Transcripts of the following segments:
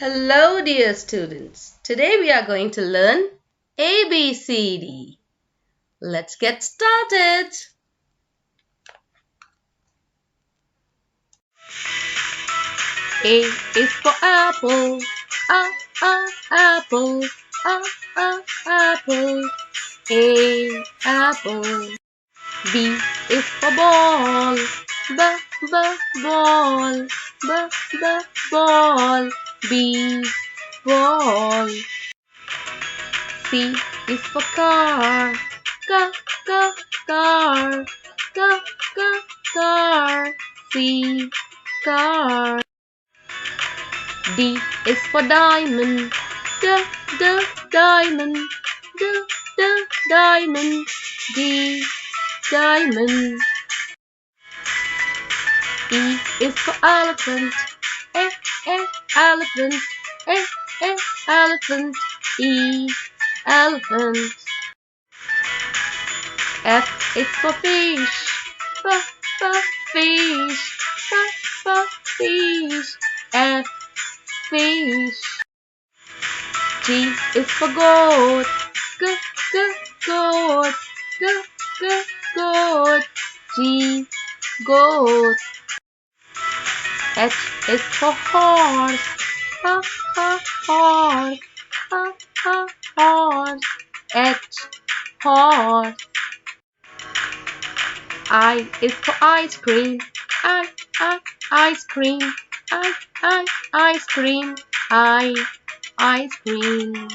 Hello dear students. Today we are going to learn ABCD. Let's get started. A is for apple. Apple. Apple. Apple. B is for ball. Ball. Ball. B ball. C is for car. Car. C car. D is for diamond. Diamond. Diamond. D diamond. E is for elephant. Elephant. Elephant. E elephant. F is for fish. Fish. Fish. F fish. G is for goat. Goat. G goat. H is for horse. Horse. H horse. I is for ice cream. Ice cream. Ice cream. Ice cream.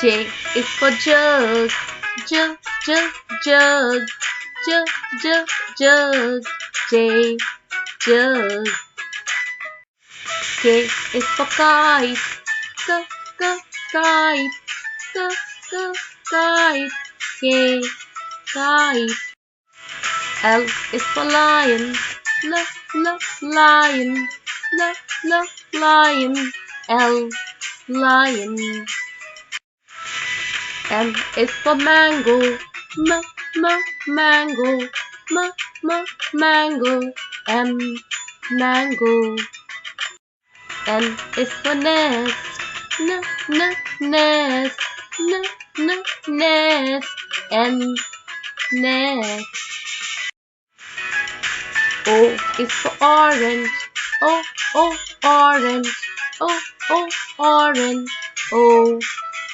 J is for jug. Jug. Jug. J jug. K is for kite. Kite. K kite. L is for lion. Lion. Lion. L lion. M is for mango. Mango. Mango. M mango. N is for nest. Nest. Nest. N nest. O is for orange. Orange. Orange.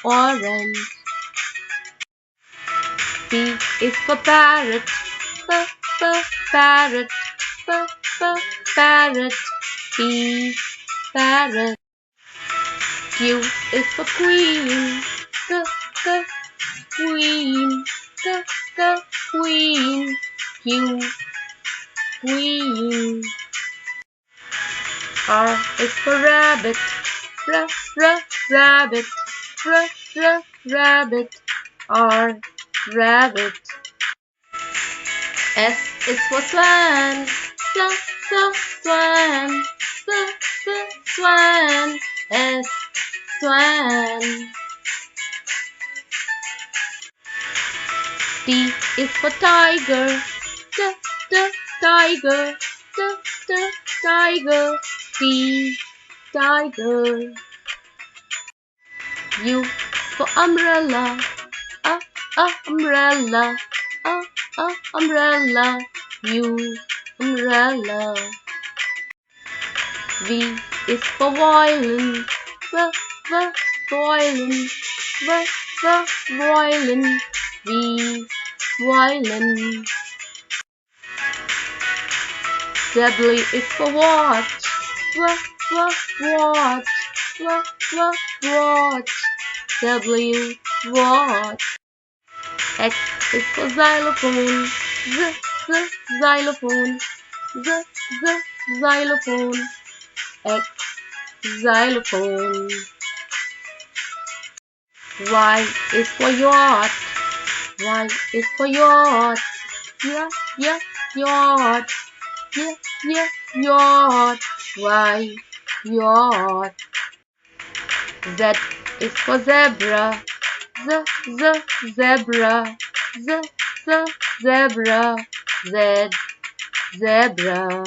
Orange. P is for parrot. Parrot. P parrot. Q is for queen. Queen. Queen. Q queen. R is for rabbit. Rabbit. Rabbit. R rabbit. S is for swan. Swan. Swan. S swan. T is for tiger. Tiger. Tiger. T tiger. U for umbrella. Umbrella. Umbrella. U umbrella. V is for violin. Violin. Violin. V violin. W is for watch. Watch. W watch. X is for xylophone. Xylophone. Xylophone. X xylophone. Y is for yacht. Y is for yacht. Yacht. Yacht. Y yacht. Z is for zebra. Zebra. Zebra. Z zebra.